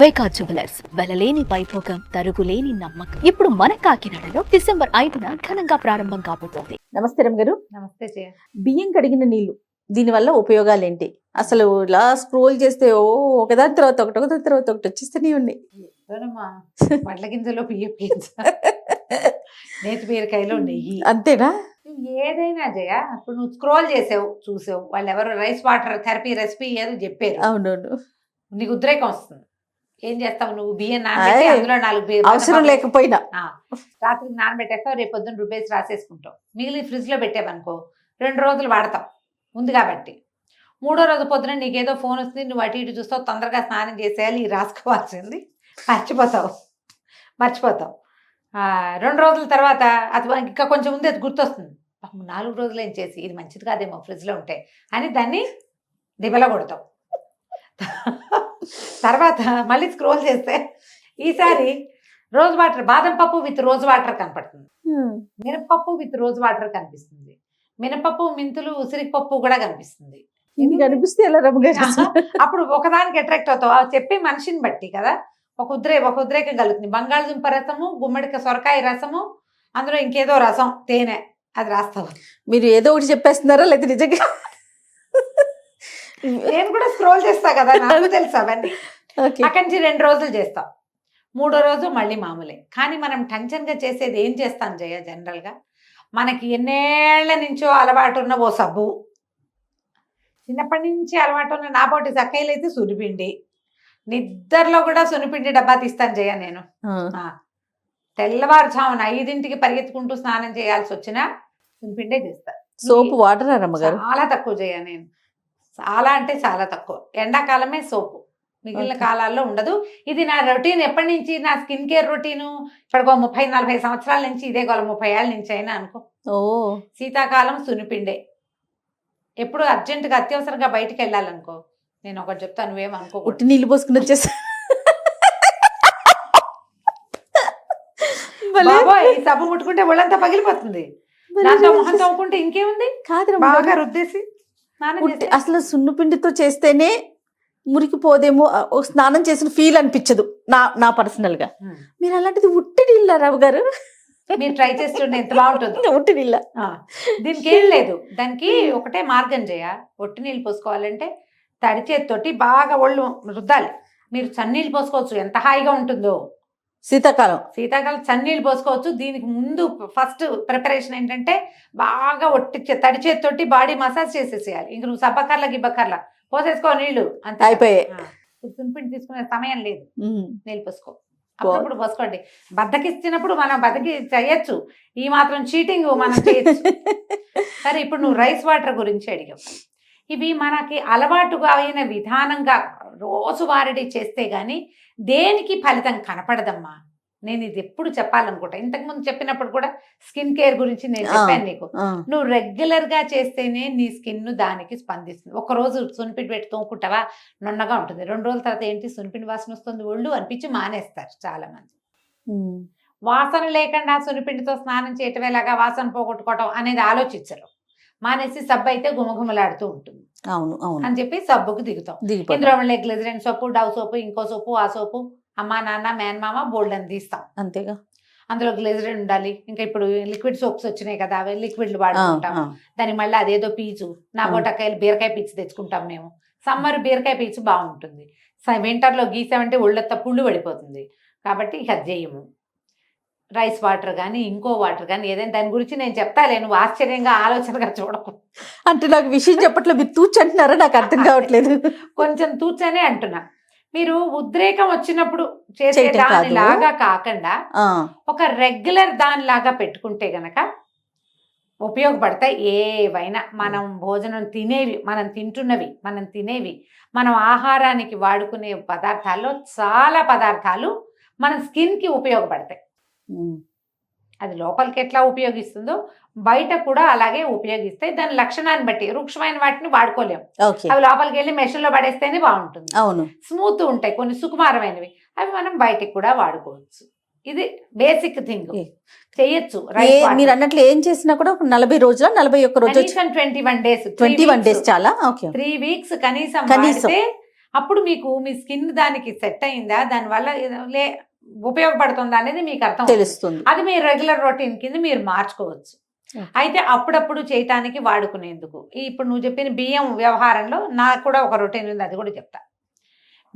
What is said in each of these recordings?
వైకా jewellers వెలలేని Vaibhogam తరుగులేని నమ్మకం. ఇప్పుడు మన కాకినాడలో డిసెంబర్ 5న ఘనంగా ప్రారంభం కాబోతోంది. నమస్తే రమ్ గారు. నమస్తే జయ. బియ్యం కడిగిన నీళ్లు దీనివల్ల ఉపయోగాలు ఏంటి? అసలు ఇలా స్క్రోల్ చేస్తే ఒకదాని తర్వాత ఒకటి వచ్చేస్తూనే ఉన్నాయి. వడ్ల గింజలో బియ్యం గింజ, నేతి బీరకాయలో నెయ్యి, అంతేనా? ఏదైనా జయ. ఇప్పుడు నువ్వు స్క్రోల్ చేసావు, చూసావు, వాళ్ళు ఎవరు రైస్ వాటర్ థెరపీ రెసిపీ ఏదో చెప్పారు, అవునవును. నీకు ఉద్రేకం వస్తుంది. ఏం చేస్తావు నువ్వు? బియ్యం నానబెట్టి అందులో 4 అవసరం లేకపోయినా రాత్రికి నానబెట్టేస్తావు, రేపు పొద్దున్న రుబ్బేసి రాసేసుకుంటావు. మిగిలిన ఫ్రిడ్జ్ లో పెట్టావనుకో 2 రోజులు వాడతావు ఉంది కాబట్టి. 3వ రోజు పొద్దున నీకేదో ఫోన్ వస్తుంది, నువ్వు అటు ఇటు చూస్తావు, తొందరగా స్నానం చేసేయాలి, రాసుకోవాల్సింది మర్చిపోతావు. 2 రోజుల తర్వాత అది ఇంకా కొంచెం ఉంది, అది గుర్తొస్తుంది. 4 రోజులు ఏం చేసి ఇది మంచిది కాదేమో ఫ్రిడ్జ్లో ఉంటే అని దాన్ని దిబల కొడతావు. తర్వాత మళ్ళీ స్క్రోల్ చేస్తే ఈసారి రోజ్ వాటర్, బాదం పప్పు విత్ రోజ్ వాటర్ కనపడుతుంది, మినపప్పు విత్ రోజ్ వాటర్ కనిపిస్తుంది, మినపప్పు, మెంతులు, ఉసిరిపప్పు కూడా కనిపిస్తుంది. కనిపిస్తే ఎలా రమ్ గారు? అప్పుడు ఒకదానికి అట్రాక్ట్ అవుతావు. అవి చెప్పి మనిషిని బట్టి కదా ఒక ఉద్రేకం కలుగుతుంది. బంగాళదుంప రసము, గుమ్మడికాయ సొరకాయ రసము, అందులో ఇంకేదో రసం, తేనె, అది రాస్తావు. మీరు ఏదో ఒకటి చెప్పేస్తున్నారా లేకపోతే నిజంగా? నేను కూడా స్క్రోల్ చేస్తా కదా, నాకు తెలుసు అవన్నీ. అక్కడి నుంచి 2 రోజులు చేస్తాం, 3వ రోజు మళ్ళీ మామూలే. కానీ మనం టెన్షన్గా చేసేది ఏం చేస్తాం జయ? జనరల్గా మనకి ఎన్నేళ్ల నుంచో అలవాటు ఉన్న ఓ సబ్బు, చిన్నప్పటి నుంచి అలవాటు ఉన్న నాబోటి సక్కయ్యలు అయితే సునిపిండి, నిద్రలో కూడా సునిపిండి డబ్బా తీస్తాను జయ నేను. తెల్లవారుజామున 5ంటికి పరిగెత్తుకుంటూ స్నానం చేయాల్సి వచ్చినా సునిపిండే చేస్తా. సోపు వాటర్ రమ్మగారు చాలా తక్కువ చేయ నేను, చాలా అంటే చాలా తక్కువ. ఎండాకాలమే సోపు, మిగిలిన కాలాల్లో ఉండదు. ఇది నా రొటీన్ ఎప్పటి నుంచి, నా స్కిన్ కేర్ రొటీను ఇప్పటికో 30-40 సంవత్సరాల నుంచి ఇదే గోల, 30 ఏళ్ళ నుంచి అయినా అనుకో. శీతాకాలం సునిపిండే. ఎప్పుడు అర్జెంటుగా అత్యవసరంగా బయటికి వెళ్ళాలనుకో, నేను ఒకటి చెప్తాను, నువ్వేమనుకో, ఉట్టి నీళ్ళు పోసుకుని వచ్చేసా. ఈ సబ్బు ముట్టుకుంటే ఒళ్ళంతా పగిలిపోతుంది, దాంతో మొహం తవ్వుకుంటే ఇంకేముంది, కాదు బాగా రుద్దేసి అసలు సున్నుపిండితో చేస్తేనే మురికిపోదేమో, స్నానం చేసిన ఫీల్ అనిపించదు నా పర్సనల్ గా. మీరు అలాంటిది ఉట్టి నీళ్ళ రావు గారు? మీరు ట్రై చేస్తుంటే ఎంత బాగుంటుంది. ఉట్టి నీళ్ళ దీనికి ఏం లేదు, దానికి ఒకటే మార్గం చేయ. ఒట్టి నీళ్ళు పోసుకోవాలంటే తడి చేతితోటి బాగా ఒళ్ళు రుద్దాలి. మీరు చన్నీళ్ళు పోసుకోవచ్చు, ఎంత హాయిగా ఉంటుందో. శీతాకాలం చన్నీళ్ళు పోసుకోవచ్చు. దీనికి ముందు ఫస్ట్ ప్రిపరేషన్ ఏంటంటే బాగా తడి చేతితోటి బాడీ మసాజ్ చేసేసేయాలి. ఇంక నువ్వు సబ్బకర్ల గిబ్బకర్ల పోసేసుకో నీళ్లు, అంతే అయిపోయాయి. సున్నిపిండి తీసుకునే సమయం లేదు, నీళ్ళు పోసుకో. అప్పుడప్పుడు పోసుకోండి. బద్దకిచ్చినప్పుడు మనం బద్దకి చేయొచ్చు, ఈ మాత్రం చీటింగ్ మనం చేయొచ్చు. సరే, ఇప్పుడు నువ్వు రైస్ వాటర్ గురించి అడిగావు. ఇవి మనకి అలవాటుగా అయిన విధానంగా రోజువారీ చేస్తే గాని దేనికి ఫలితం కనపడదమ్మా. నేను ఇది ఎప్పుడు చెప్పాలనుకుంటా, ఇంతకుముందు చెప్పినప్పుడు కూడా స్కిన్ కేర్ గురించి నేను చెప్పాను నీకు. నువ్వు రెగ్యులర్ గా చేస్తేనే నీ స్కిన్ దానికి స్పందిస్తుంది. ఒకరోజు సున్నిపిండి పెట్టి తోముకుంటావా, నున్నగా ఉంటుంది. 2 రోజుల తర్వాత ఏంటి, సున్నిపిండి వాసన వస్తుంది ఒళ్ళు అనిపించి మానేస్తారు చాలా మంది. వాసన లేకుండా సున్నిపిండితో స్నానం చేయటం ఎలాగా, వాసన పోగొట్టుకోవటం అనేది ఆలోచించరు. మానేసి సబ్బు అయితే గుమగుమలాడుతూ ఉంటుంది, అవును అవును అని చెప్పి సబ్బుకు దిగుతాం. ఇందులో మళ్ళీ గ్లిజరిన్ సోపు, డవ్ సోపు, ఇంకో సోపు, ఆ సోపు, అమ్మ నాన్న మేనమామ బోల్డ్ అని తీస్తాం. అంతేగా, అందులో గ్లిజరిన్ ఉండాలి. ఇంకా ఇప్పుడు లిక్విడ్ సోప్స్ వచ్చినాయి కదా, అవి లిక్విడ్లు వాడుకుంటాం. దానికి మళ్ళీ అదేదో పీచు, నా బొటకాయలు బీరకాయ పీచు తెచ్చుకుంటాం మేము. సమ్మర్ బీరకాయ పీచు బాగుంటుంది, వింటర్లో గీసామంటే ఒళ్ళంతా పుళ్ళు పడిపోతుంది. కాబట్టి ఇక అది చేయము. రైస్ వాటర్ కానీ ఇంకో వాటర్ కానీ ఏదైనా దాని గురించి నేను చెప్తాలే, నువ్వు ఆశ్చర్యంగా ఆలోచనగా చూడకు. అంటే నాకు విషయం చెప్పట్లో మీరు తూచి అంటున్నారా, నాకు అర్థం కావట్లేదు. కొంచెం తూచనే అంటున్నా. మీరు ఉద్రేకం వచ్చినప్పుడు చేసే దానిలాగా కాకుండా ఒక రెగ్యులర్ దానిలాగా పెట్టుకుంటే గనక ఉపయోగపడతాయి. ఏవైనా మనం భోజనం తినేవి, మనం తినేవి, మనం ఆహారానికి వాడుకునే పదార్థాల్లో చాలా పదార్థాలు మన స్కిన్కి ఉపయోగపడతాయి. అది లోపలికి ఎట్లా ఉపయోగిస్తుందో బయట కూడా అలాగే ఉపయోగిస్తాయి. దాని లక్షణాన్ని బట్టి వృక్షమైన వాటిని వాడుకోలేము, అవి లోపలికి వెళ్ళి మెషిన్లో పడేస్తేనే బాగుంటుంది. అవును, స్మూత్ ఉంటాయి కొన్ని, సుకుమారమైనవి అవి మనం బయటికి కూడా వాడుకోవచ్చు. ఇది బేసిక్ థింగ్ చేయొచ్చు. మీరు అన్నట్లు ఏం చేసినా కూడా 40 రోజుల 41 రోజులు 21 days 21 days చాలా 3 weeks కనీసం అప్పుడు మీకు మీ స్కిన్ దానికి సెట్ అయిందా, దానివల్ల ఉపయోగపడుతుందా అనేది మీకు అర్థం అవుతుంది. తెలుస్తుంది. అది మీ రెగ్యులర్ రొటీన్ కింద మీరు మార్చుకోవచ్చు. అయితే అప్పుడప్పుడు చేయటానికి వాడుకునేందుకు ఇప్పుడు నువ్వు చెప్పిన బియ్యం వ్యవహారంలో నాకు కూడా ఒక రొటీన్ ఉంది, అది కూడా చెప్తా.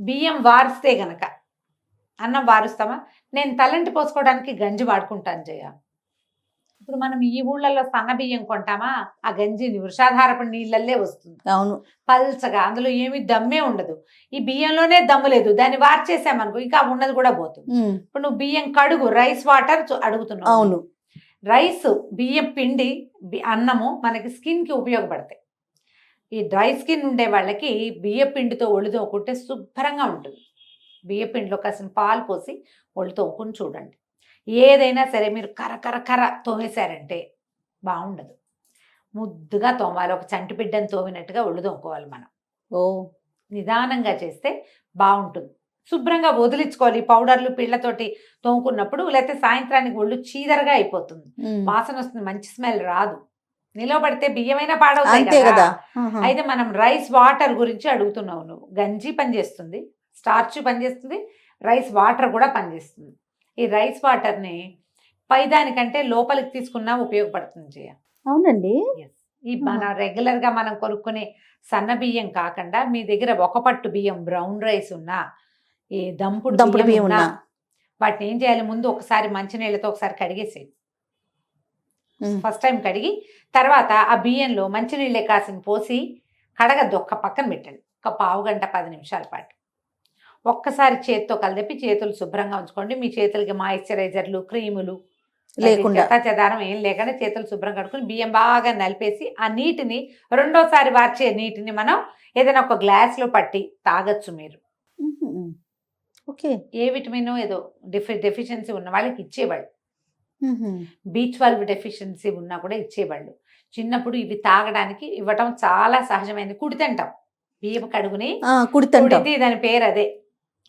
బియ్యం వారిస్తే గనక, అన్నం వారుస్తామా, నేను తలంటి పోసుకోవడానికి గంజి వాడుకుంటాను జయ. ఇప్పుడు మనం ఈ ఊళ్ళల్లో సన్న బియ్యం కొంటామా, ఆ గంజి వృషాధారపు నీళ్ళల్లే వస్తుంది, అవును, పల్చగా, అందులో ఏమి దమ్మే ఉండదు. ఈ బియ్యంలోనే దమ్ము లేదు, దాన్ని వార్చేసామనుకో ఇంకా ఉన్నది కూడా పోతుంది. ఇప్పుడు నువ్వు బియ్యం కడుగు, రైస్ వాటర్ అడుగుతున్నావు. అవును, రైస్, బియ్యం పిండి, అన్నము మనకి స్కిన్కి ఉపయోగపడతాయి. ఈ డ్రై స్కిన్ ఉండే వాళ్ళకి బియ్య పిండితో ఒళ్ళు తోముకుంటే శుభ్రంగా ఉంటుంది. బియ్య పిండిలో కాసిన పాలు పోసి ఒళ్ళు తోముకుని చూడండి. ఏదైనా సరే మీరు కర తోమేశారంటే బాగుండదు. ముద్దుగా తోమాలి, ఒక చంటి బిడ్డను తోమినట్టుగా ఒళ్ళు తోముకోవాలి మనం. నిదానంగా చేస్తే బాగుంటుంది. శుభ్రంగా వదిలించుకోవాలి. పౌడర్లు పిళ్ళతోటి తోముకున్నప్పుడు, లేకపోతే సాయంత్రానికి ఒళ్ళు చీదరగా అయిపోతుంది, వాసన వస్తుంది, మంచి స్మెల్ రాదు. నిలవబడితే బియ్యమైనా పాడవుతాయి కదా. అయితే మనం రైస్ వాటర్ గురించి అడుగుతున్నావు నువ్వు. గంజి పనిచేస్తుంది, స్టార్చ్ పనిచేస్తుంది, రైస్ వాటర్ కూడా పనిచేస్తుంది. ఈ రైస్ వాటర్ని పైదానికంటే లోపలికి తీసుకున్నా ఉపయోగపడుతుంది జయ. అవునండి. ఈ మన రెగ్యులర్గా మనం కొనుక్కునే సన్న బియ్యం కాకుండా మీ దగ్గర ఒక పట్టు బియ్యం, బ్రౌన్ రైస్ ఉన్నా, ఈ దంపుడు బియ్యం ఉన్నా, వాటిని ఏం చేయాలి, ముందు ఒకసారి మంచినీళ్ళతో ఒకసారి కడిగేసేది. ఫస్ట్ టైం కడిగి తర్వాత ఆ బియ్యంలో మంచినీళ్ళే కాసిన పోసి కడగద్దు, ఒక్క పక్కన పెట్టండి. ఒక పావు గంట 10 నిమిషాల పాటు ఒక్కసారి చేతితో కలిపి చేతులు శుభ్రంగా ఉంచుకోండి. మీ చేతులకి మాయిశ్చరైజర్లు, క్రీములు లేకుండా, చెదారం ఏం లేకుండా చేతులు శుభ్రం కడుక్కుని బియ్యం బాగా నలిపేసి ఆ నీటిని, రెండోసారి వార్చే నీటిని మనం ఏదైనా ఒక గ్లాస్లో పట్టి తాగొచ్చు మీరు. ఓకే. ఏ విటమిన్ ఏదో డెఫిషియన్సీ ఉన్న వాళ్ళకి ఇచ్చేవాళ్ళు, B12 డెఫిషియన్సీ ఉన్నా కూడా ఇచ్చేవాళ్ళు. చిన్నప్పుడు ఇవి తాగడానికి ఇవ్వటం చాలా సహజమైనది. కుడితింటాం, బియ్యం కడుగుని కుడితి, దాని పేరు అదే.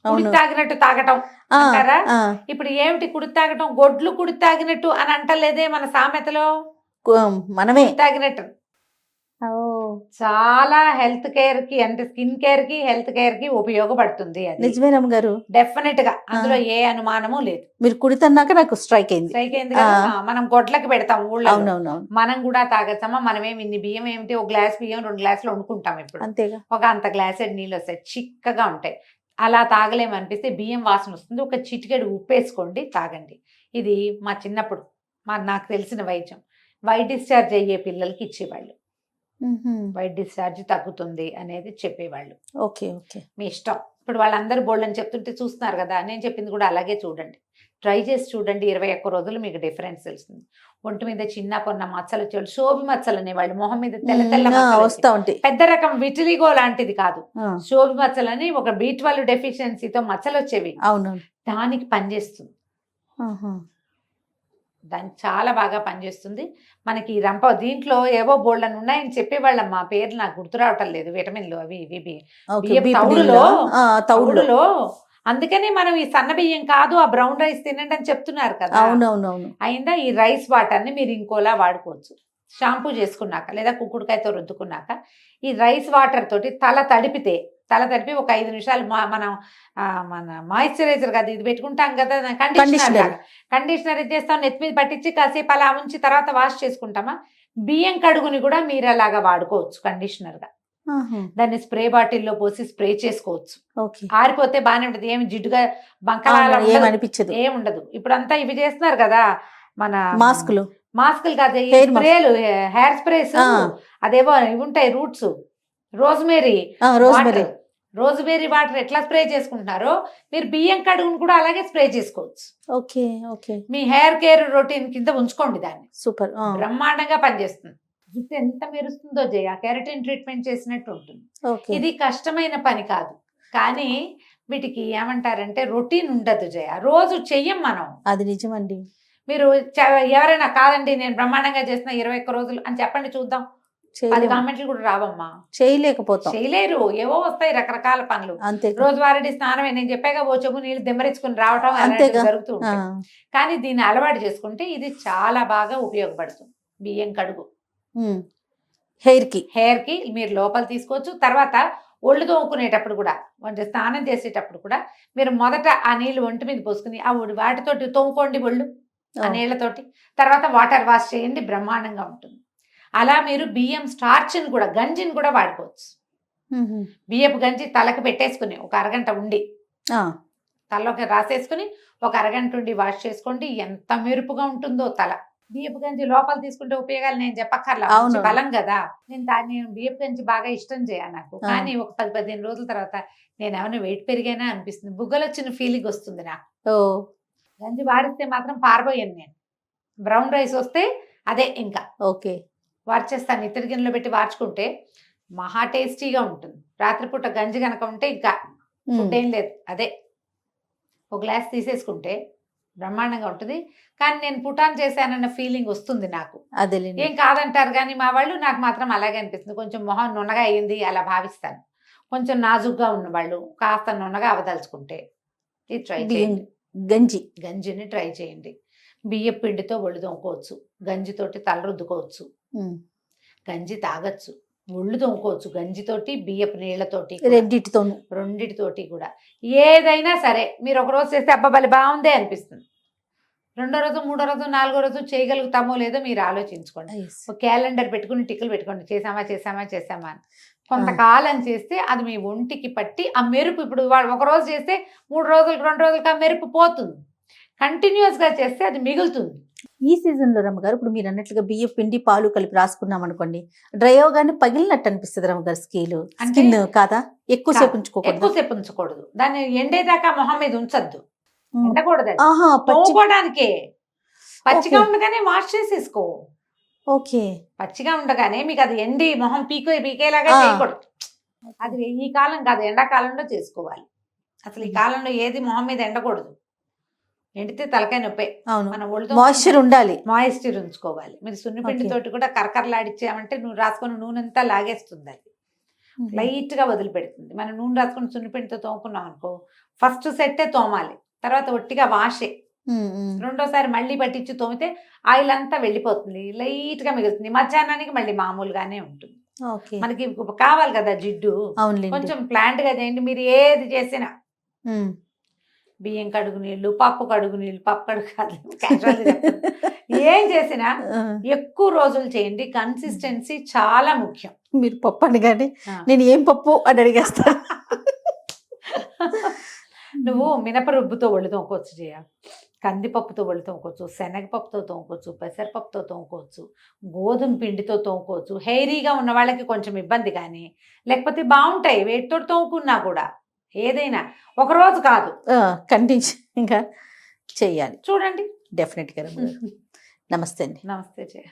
కుడి తాగినట్టు తాగటం అంటారా? ఇప్పుడు ఏమిటి కుడి తాగటం, గొడ్లు కుడి తాగినట్టు అని అంటలేదే మన సామెతలో, మనమే తాగినట్టు. చాలా హెల్త్ కేర్ కి, అంటే స్కిన్ కేర్ కి, హెల్త్ కేర్ కి ఉపయోగపడుతుంది. నిజమే రమ్మగారు, డెఫినెట్ గా, అందులో ఏ అనుమానము లేదు. మీరు కుడితన్నాక నాకు స్ట్రైక్ అయింది కదా. మనం గొడ్లకి పెడతాం ఊళ్ళో, మనం కూడా తాగచ్చమ్మా. మనమేమి ఇన్ని బియ్యం ఏమిటి, ఒక గ్లాస్ బియ్యం 2 గ్లాసులు వండుకుంటాం. ఇప్పుడు అంతేగా, ఒక అంత గ్లాసెడ్ నీళ్ళు వస్తాయి, చిక్కగా ఉంటాయి. అలా తాగలేమనిపిస్తే బియ్యం వాసన వస్తుంది, ఒక చిటికెడు ఉప్పేసుకోండి, తాగండి. ఇది మా చిన్నప్పుడు నాకు తెలిసిన వైద్యం. వైట్ డిశ్చార్జ్ అయ్యే పిల్లలకి ఇచ్చేవాళ్ళు. వైట్ డిశ్చార్జ్ తగ్గుతుంది అనేది చెప్పేవాళ్ళు. ఓకే ఓకే, మీ ఇష్టం. ఇప్పుడు వాళ్ళందరూ బోల్డని చెప్తుంటే చూస్తున్నారు కదా, నేను చెప్పింది కూడా అలాగే చూడండి, ట్రై చేసి చూడండి. 21 రోజులు మీకు డిఫరెన్స్ తెలుస్తుంది. ఒంటి మీద చిన్న కొన్న మచ్చలు వచ్చేవాళ్ళు, శోభి మచ్చలు అనేవాళ్ళు, మొహం మీద తెల్ల తెల్ల వస్తూ ఉంటాయి. పెద్ద రకం విటిలిగో లాంటిది కాదు, శోభి మచ్చలని, ఒక B12 డెఫిషియన్సీతో మచ్చలు వచ్చేవి. అవును, దానికి పనిచేస్తుంది. దానికి చాలా బాగా పనిచేస్తుంది. మనకి రంప దీంట్లో ఏవో బోల్డన్ ఉన్నాయని చెప్పేవాళ్ళం, మా పేర్లు నాకు గుర్తు రావటం లేదు. విటమిన్లు అవి ఇవి తౌడులో, అందుకని మనం ఈ సన్న బియ్యం కాదు ఆ బ్రౌన్ రైస్ తినండి అని చెప్తున్నారు కదా. అవునవునవును. అయినా ఈ రైస్ వాటర్ని మీరు ఇంకోలా వాడుకోవచ్చు. షాంపూ చేసుకున్నాక లేదా కుక్కుడుకాయతో రుద్దుకున్నాక ఈ రైస్ వాటర్ తోటి తల తడిపి ఒక 5 నిమిషాలు మన మాయిశ్చరైజర్ కదా ఇది పెట్టుకుంటాం కదా, కండిషనర్ చేస్తాం, నెత్తి మీద పట్టించి కాసేపు అలా ఉంచి తర్వాత వాష్ చేసుకుంటామా. బియ్యం కడుగుని కూడా మీరు అలాగా వాడుకోవచ్చు కండిషనర్ గా. దాన్ని స్ప్రే బాటిల్లో పోసి స్ప్రే చేసుకోవచ్చు. ఆరిపోతే బాగానే ఉంటుంది, ఏమి జిడ్డుగా బంకలా ఏముండదు. ఇప్పుడు అంతా ఇవి చేస్తున్నారు కదా, మన మాస్కులు కాదు, స్ప్రేలు, హెయిర్ స్ప్రేస్, అదేవో ఇవి ఉంటాయి రూట్స్, రోజ్మేరీ వాటర్ ఎట్లా స్ప్రే చేసుకుంటున్నారో మీరు బియ్యం కడుగును కూడా అలాగే స్ప్రే చేసుకోవచ్చు. ఓకే ఓకే, మీ హెయిర్ కేర్ రొటీన్ కింద ఉంచుకోండి దాన్ని. సూపర్, బ్రహ్మాండంగా పనిచేస్తుంది. జుట్టు ఎంత మెరుస్తుందో జయ, కెరటిన్ ట్రీట్మెంట్ చేసినట్టు ఉంటుంది. ఇది కష్టమైన పని కాదు, కానీ వీటికి ఏమంటారంటే రొటీన్ ఉండదు జయ, రోజు చెయ్యం మనం. అది నిజమండి. మీరు ఎవరైనా కాదండి నేను బ్రహ్మాండంగా చేసిన 21 రోజులు అని చెప్పండి చూద్దాం, 10 కామెంట్లు కూడా రావమ్మా. చేయలేరు, ఏవో వస్తాయి రకరకాల పనులు. రోజువారీ స్నానం నేను చెప్పాక ఓ చెంబు నీళ్ళు దెమ్మరించుకుని రావటం జరుగుతూ ఉంటాయి. కానీ దీన్ని అలవాటు చేసుకుంటే ఇది చాలా బాగా ఉపయోగపడుతుంది. బియ్యం కడుగు హెయిర్ కి మీరు లోపల తీసుకోవచ్చు. తర్వాత ఒళ్ళు తోముకునేటప్పుడు కూడా కొంచెం స్నానం చేసేటప్పుడు కూడా మీరు మొదట ఆ నీళ్లు ఒంటి మీద పోసుకుని ఆ వాటితోటి తోముకోండి ఒళ్ళు ఆ నీళ్లతోటి. తర్వాత వాటర్ వాష్ చేయండి, బ్రహ్మాండంగా ఉంటుంది. అలా మీరు బియ్యం స్టార్చ్ని కూడా, గంజిని కూడా వాడుకోవచ్చు. బియ్యపు గంజి తలకు పెట్టేసుకుని ఒక అరగంట ఉండి తలలోకి రాసేసుకుని ఒక అరగంట ఉండి వాష్ చేసుకోండి. ఎంత మెరుపుగా ఉంటుందో తల. బియ్యపు గంజి లోపల తీసుకుంటే ఉపయోగాలు నేను చెప్పక్కర్లా, మంచి బలం కదా. నేను బియ్యపు గంజి బాగా ఇష్టం చేయాలి నాకు. కానీ ఒక 10-15 రోజుల తర్వాత నేను ఏమైనా వెయిట్ పెరిగానా అనిపిస్తుంది, బుగ్గలు వచ్చిన ఫీలింగ్ వస్తుంది నాకు. గంజి వారిస్తే మాత్రం పారబోయాను నేను. బ్రౌన్ రైస్ వస్తే అదే ఇంకా ఓకే వార్చేస్తాను. ఇతడి గిన్నెలో పెట్టి వార్చుకుంటే మహా టేస్టీగా ఉంటుంది. రాత్రిపూట గంజి కనుక ఉంటే ఇంకా ఫుడ్ ఏం లేదు, అదే ఒక గ్లాస్ తీసేసుకుంటే బ్రహ్మాండంగా ఉంటుంది. కానీ నేను పుటాన్ చేశానన్న ఫీలింగ్ వస్తుంది నాకు. అదే ఏం కాదంటారు కానీ మా వాళ్ళు, నాకు మాత్రం అలాగే అనిపిస్తుంది. కొంచెం మొహం నున్నగా అయ్యింది అలా భావిస్తాను. కొంచెం నాజుగ్గా ఉన్న వాళ్ళు కాస్త నున్నగా అవదలుచుకుంటే ఇది ట్రై చేయండి. గంజిని ట్రై చేయండి. బియ్యం పిండితో ఒళ్ళు తోముకోవచ్చు, గంజితోటి తల రుద్దుకోవచ్చు, గంజి తాగొచ్చు, ఒళ్ళు తోముకోవచ్చు గంజితోటి, బియ్యపు నీళ్లతోటి, రెండిటితోటి కూడా. ఏదైనా సరే మీరు ఒక రోజు చేస్తే అబ్బాబలి బాగుందే అనిపిస్తుంది. రెండో రోజు, మూడో రోజు, నాలుగో రోజు చేయగలుగుతామో లేదో మీరు ఆలోచించుకోండి. ఒక క్యాలెండర్ పెట్టుకుని టిక్కులు పెట్టుకోండి, చేసామా అని. కొంతకాలం చేస్తే అది మీ ఒంటికి పట్టి ఆ మెరుపు, ఇప్పుడు ఒక రోజు చేస్తే 3 రోజులకు 2 రోజులకు ఆ మెరుపు పోతుంది. కంటిన్యూస్ గా చేస్తే అది మిగులుతుంది. ఈ సీజన్ లో రమ్మగారు ఇప్పుడు మీరు అన్నట్లుగా బియ్యం పిండి పాలు కలిపి రాసుకున్నాం అనుకోండి, డ్రై అవగానే పగిలినట్టు అనిపిస్తుంది రమ్మగారు. స్కిన్ కాదా, ఎక్కువసేపు ఉంచకూడదు. దాన్ని ఎండేదాకా మొహం మీద ఉంచద్దు, ఎండకూడదు. తోముకోవడానికే పచ్చిగా ఉండగానే వాష్ చేసేసుకో. ఓకే, పచ్చిగా ఉండగానే మీకు అది ఎండి మొహం పీకేలాగా చేయకూడదు. అది ఈ కాలం కాదు, ఎండాకాలంలో చేసుకోవాలి. అసలు ఈ కాలంలో ఏది మొహం మీద ఎండకూడదు. ఎండితే తలకాయ నొప్పే. మన ఒళ్ళతో మాయిశ్చర్ ఉండాలి, మాయిశ్చర్ ఉంచుకోవాలి. మీరు సున్నిపిండితోటి కూడా కరకరలాడిచ్చామంటే నువ్వు రాసుకుని నూనె అంతా లాగేస్తుంది, అది లైట్ గా వదిలిపెడుతుంది. మనం నూనె రాసుకుని సున్నిపిండితో తోముకున్నాం అనుకో, ఫస్ట్ సెట్టే తోమాలి, తర్వాత ఒట్టిగా వాషే. రెండోసారి మళ్ళీ పట్టించి తోమితే ఆయిల్ అంతా వెళ్ళిపోతుంది, లైట్ గా మిగులుతుంది. మధ్యాహ్నానికి మళ్ళీ మామూలుగానే ఉంటుంది. మనకి కావాలి కదా జిడ్డు, కొంచెం ప్లాంట్ గా చేయండి. మీరు ఏది చేసినా బియ్యం కడుగు నీళ్ళు, పప్పు కడుగు నీళ్ళు, పప్పు కడుగు కాదు, ఏం చేసినా ఎక్కువ రోజులు చేయండి. కన్సిస్టెన్సీ చాలా ముఖ్యం. మీరు పప్పు అని కానీ నేను ఏం పప్పు అని అడిగేస్తా. నువ్వు మినప రుబ్బుతో ఒళ్ళు తోముకోవచ్చు, కందిపప్పుతో ఒళ్ళు తోముకోవచ్చు, శనగపప్పుతో తోముకోవచ్చు, పెసరపప్పుతో తోముకోవచ్చు, గోధుమ పిండితో తోముకోవచ్చు. హెయిరీగా ఉన్న వాళ్ళకి కొంచెం ఇబ్బంది, కానీ లేకపోతే బాగుంటాయి వేటితో తోముకున్నా కూడా. ఏదైనా ఒక రోజు కాదు, కంటిన్యూగా చెయ్యాలి. చూడండి. డెఫినెట్గా. నమస్తే అండి. నమస్తే జయ.